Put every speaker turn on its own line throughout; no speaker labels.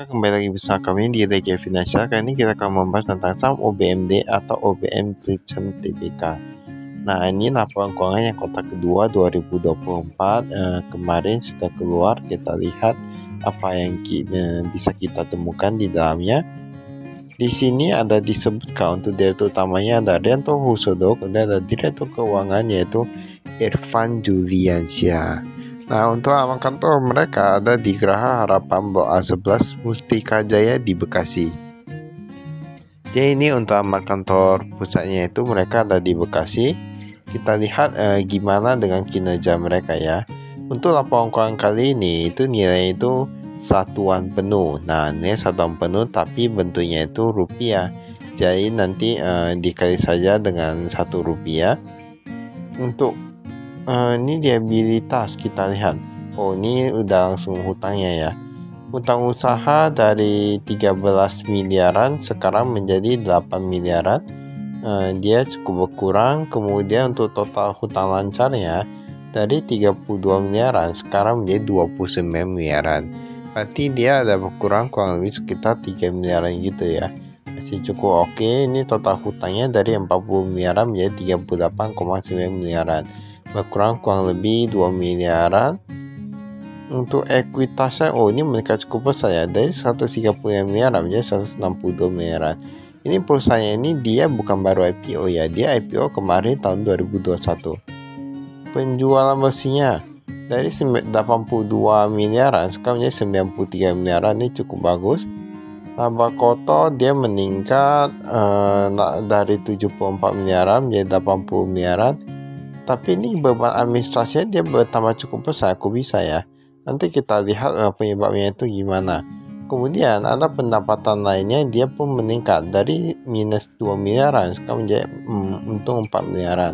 Kembali lagi bersama kami di Regia Financial. Kali ini kita akan membahas tentang saham OBMD atau OBM Blitzer Tbk. Nah, ini laporan keuangan yang kuartal kedua 2024 kemarin sudah keluar. Kita lihat apa yang bisa kita temukan di dalamnya. Di sini ada disebutkan untuk direktur utamanya ada Rianto Husodo, kemudian ada direktur keuangan yaitu Irfan Juliansyah. Nah, untuk alamat kantor mereka ada di Geraha Harapan Blok A11 Mustika Jaya di Bekasi. Jadi ini untuk alamat kantor pusatnya itu mereka ada di Bekasi. Kita lihat gimana dengan kinerja mereka ya. Untuk laporan keuangan kali ini itu nilai itu satuan penuh. Nah, ini satuan penuh tapi bentuknya itu rupiah. Jadi nanti dikali saja dengan 1 rupiah. Untuk ini liabilitas kita lihat. Oh, ini udah langsung hutangnya ya. Hutang usaha dari 13 miliaran sekarang menjadi 8 miliaran. Dia cukup berkurang. Kemudian untuk total hutang lancarnya dari 32 miliaran sekarang menjadi 29 miliaran. Berarti dia ada berkurang kurang lebih sekitar 3 miliaran gitu ya. Masih cukup oke. Ini total hutangnya dari 40 miliaran menjadi 38,9 miliaran. Berkurang kurang lebih 2 miliaran. Untuk ekuitasnya, ini mereka cukup besar ya, dari 130 miliaran menjadi 162 miliaran. Ini perusahaannya ini dia bukan baru IPO ya, dia IPO kemarin tahun 2021. Penjualan bersihnya dari 82 miliaran sekarang menjadi 93 miliaran, ini cukup bagus. Laba kotor dia meningkat dari 74 miliaran menjadi 80 miliaran. Tapi ini beban administrasinya dia bertambah cukup besar, aku bisa ya. Nanti kita lihat penyebabnya itu gimana. Kemudian ada pendapatan lainnya dia pun meningkat dari minus 2 miliaran sekarang menjadi untung 4 miliaran.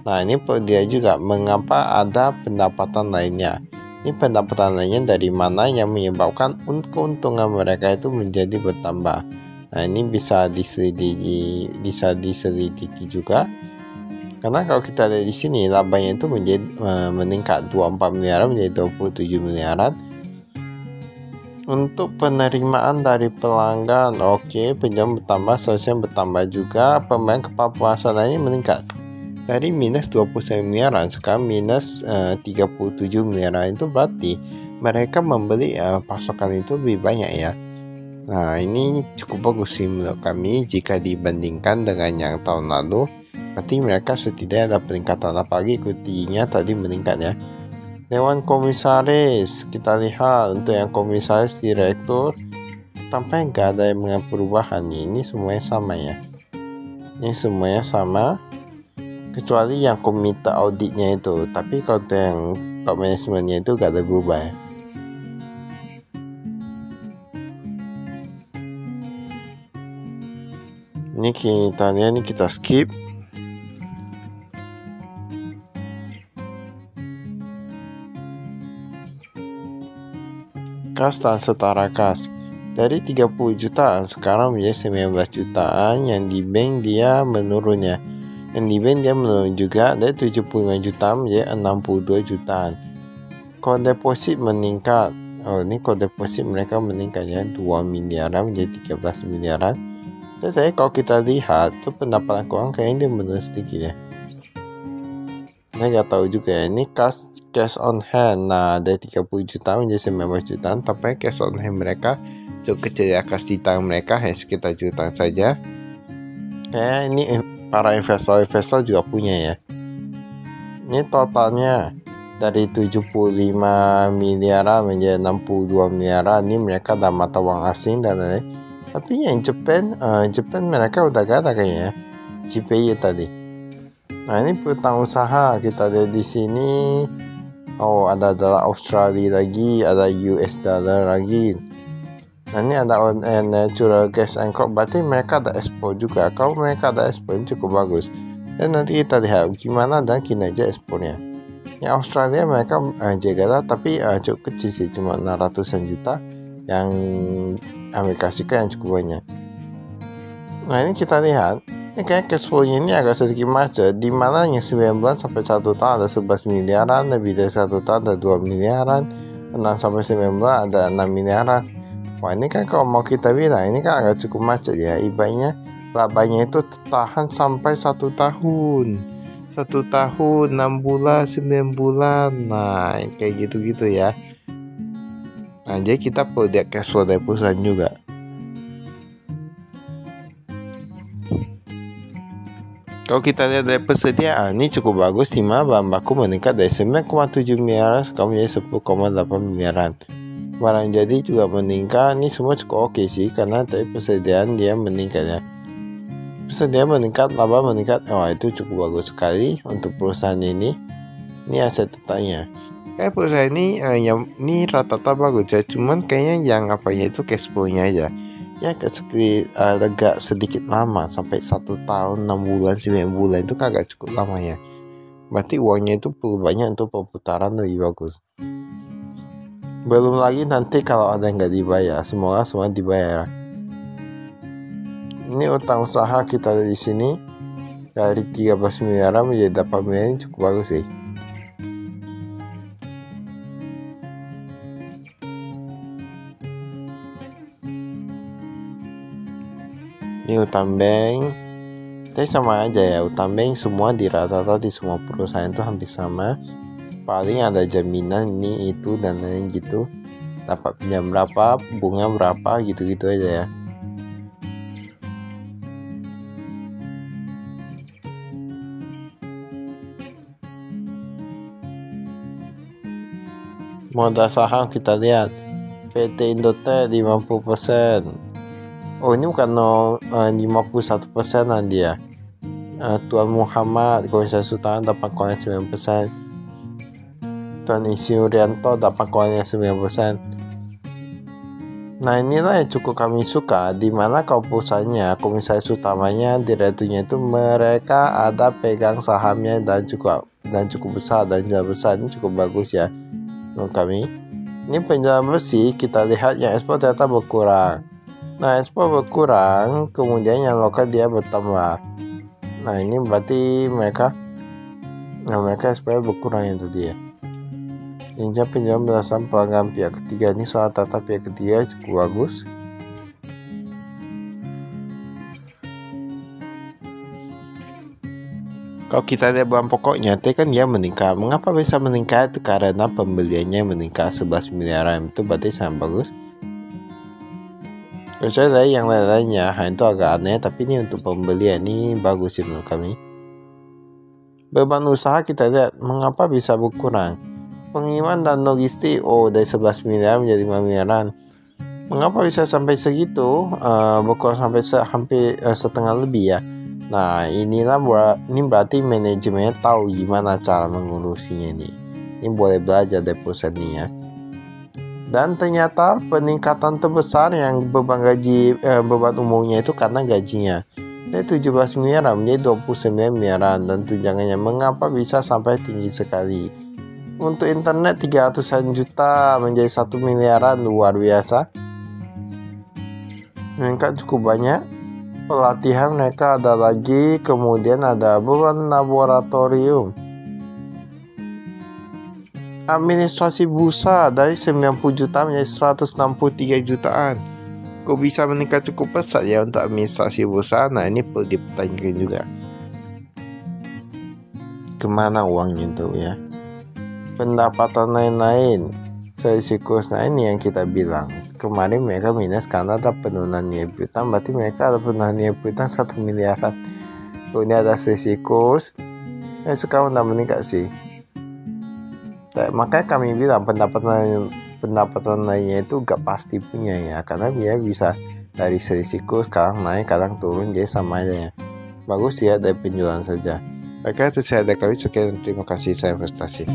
Nah, ini perlu dia juga mengapa ada pendapatan lainnya. Ini pendapatan lainnya dari mana yang menyebabkan keuntungan mereka itu menjadi bertambah. Nah, ini bisa diselidiki juga. Karena kalau kita lihat di sini labanya itu meningkat 24 miliaran menjadi 27 miliaran. Untuk penerimaan dari pelanggan, penjualan bertambah, seharusnya bertambah juga. Pembayaran kepala penghasilan ini meningkat dari minus 29 miliaran sekarang minus 37 miliaran. Itu berarti mereka membeli pasokan itu lebih banyak ya. Nah, ini cukup bagus sih menurut kami jika dibandingkan dengan yang tahun lalu. Berarti mereka setidaknya ada peningkatan, apalagi ikutinya tadi meningkat ya. Dewan komisaris, kita lihat untuk yang komisaris direktur tampaknya nggak ada yang mengalami perubahan nih. Ini semuanya sama ya. Ini semuanya sama kecuali yang komite auditnya itu. Tapi kalau yang top manajemennya itu nggak ada berubah ya. Ini kita lihat, ini kita skip. Kas dan setara kas dari 30 jutaan sekarang menjadi 19 jutaan. Yang di bank dia menurun ya. Yang di bank dia menurun juga dari 75 jutaan menjadi 62 jutaan. Core deposit meningkat. Ini core deposit mereka meningkat ya, 2 miliaran menjadi 13 miliaran. Tapi kalau kita lihat tuh pendapatan keuangan kayaknya dia menurun sedikit ya. Saya nggak tahu juga ya. Ini cash on hand. Nah, dari 30 juta menjadi 19 jutaan. Tapi cash on hand mereka cukup kecil ya. Kas di tangan mereka hanya sekitar jutaan saja. Kayak ini para investor juga punya ya. Ini totalnya dari 75 miliaran menjadi 62 miliaran. Ini mereka dalam mata uang asing dan lain-lain. Tapi yang Jepang mereka udah gak ada kayaknya. JPY tadi. Nah, ini piutang usaha kita lihat di sini. Ada dolar Australia lagi, ada US dollar lagi. Nah, ini ada natural gas and crop. Berarti mereka ada ekspor juga. Kalau mereka ada ekspor ini cukup bagus. Dan nanti kita lihat gimana dan kinerja ekspornya. Yang Australia mereka jaga tapi cukup kecil sih, cuma 600-an juta. Yang Amerika Serikat yang cukup banyak. Nah, ini kita lihat. Ini kayak cash flow-nya ini agak sedikit macet, di mana yang 9 bulan sampai 1 tahun ada 11 miliaran, lebih dari 1 tahun ada 2 miliaran, 6 sampai 9 bulan ada 6 miliaran. Wah, ini kan kalau mau kita bilang ini kan agak cukup macet ya. Ibaratnya labanya itu tahan sampai 1 tahun, 1 tahun, 6 bulan, 9 bulan. Nah, kayak gitu-gitu ya. Nah, jadi kita perlu lihat cash flow dari perusahaan juga. Kalau kita lihat dari persediaan, ini cukup bagus, di mana bahan baku meningkat dari 9,7 miliar sekarang menjadi 10,8 miliaran. Barang jadi juga meningkat, ini semua cukup oke sih, karena dari persediaan dia meningkat ya. Persediaan meningkat, laba meningkat, wah itu cukup bagus sekali untuk perusahaan ini. Ini aset tetapnya. Kayak perusahaan ini, ini rata-rata bagus ya, cuman kayaknya yang itu cash flow-nya aja. Ya agak sedikit lama, sampai 1 tahun, 6 bulan, 9 bulan itu kan agak cukup lama ya. Berarti uangnya itu perlu banyak untuk perputaran lebih bagus. Belum lagi nanti kalau ada yang nggak dibayar, semoga semua dibayar. Ini utang usaha kita di sini dari 13 miliar menjadi 8 miliar, ini cukup bagus sih. Ini utang bank, tapi sama aja ya, utang bank semua di rata-rata di semua perusahaan itu hampir sama. Paling ada jaminan ini itu dan lain gitu, dapat pinjam berapa, bunga berapa, gitu-gitu aja ya. Modal saham kita lihat PT Indotel 50%. Oh, ini bukan 51% dia. Tuan Muhammad Komisaris Sultan 8,9%. Tuan Insinyurianto 8,9%. Nah, inilah yang cukup kami suka, dimana kalau perusahaannya, komisaris utamanya, direkturnya itu mereka ada pegang sahamnya dan cukup besar dan jual besar. Ini cukup bagus ya menurut kami. Ini penjualan bersih, kita lihat yang ekspor ternyata berkurang. Nah, ekspor berkurang, kemudian yang lokal dia bertambah. Nah, ini berarti mereka ekspor berkurang yang tadi ya. Ini penjualan berdasarkan pelanggan pihak ketiga. Ini soal tata pihak ketiga cukup bagus. Kalau kita lihat bahan pokoknya, kan dia meningkat. Mengapa bisa meningkat? Itu karena pembeliannya meningkat 11 miliaran. Itu berarti sangat bagus. Kecuali dari yang lain-lainnya, itu agak aneh. Tapi ini untuk pembelian ini bagus sih menurut kami. Beban usaha kita lihat, mengapa bisa berkurang? Pengiriman dan logistik, dari 11 miliar menjadi 5 miliaran. Mengapa bisa sampai segitu? Berkurang sampai hampir setengah lebih ya. Nah, ini berarti manajemennya tahu gimana cara mengurusinya ini. Ini boleh belajar dari perusahaan ini ya. Dan ternyata peningkatan terbesar yang beban umumnya itu karena gajinya. Dari 17 miliaran menjadi 29 miliaran, dan tunjangannya mengapa bisa sampai tinggi sekali? Untuk internet 300-an juta menjadi 1 miliaran, luar biasa. Mereka cukup banyak. Pelatihan mereka ada lagi, kemudian ada beban laboratorium. Administrasi bursa dari 90 juta menjadi 163 jutaan. Kok bisa meningkat cukup pesat ya untuk administrasi bursa? Nah, ini perlu dipertanyakan juga. Kemana uangnya itu ya? Pendapatan lain-lain, selisih kurs. Nah, ini yang kita bilang kemarin mereka minus karena ada penurunan nilai piutang, berarti mereka ada penurunan nilai piutang 1 miliaran. Kemudian ada selisih kurs, sekarang udah meningkat sih. Makanya kami bilang pendapatan lainnya itu gak pasti punya ya, karena dia bisa dari selisih kurs, kadang naik kadang turun, jadi sama aja ya. Bagus ya dari penjualan saja. Oke, itu saya dari kami. Sekian, terima kasih, saya investasi.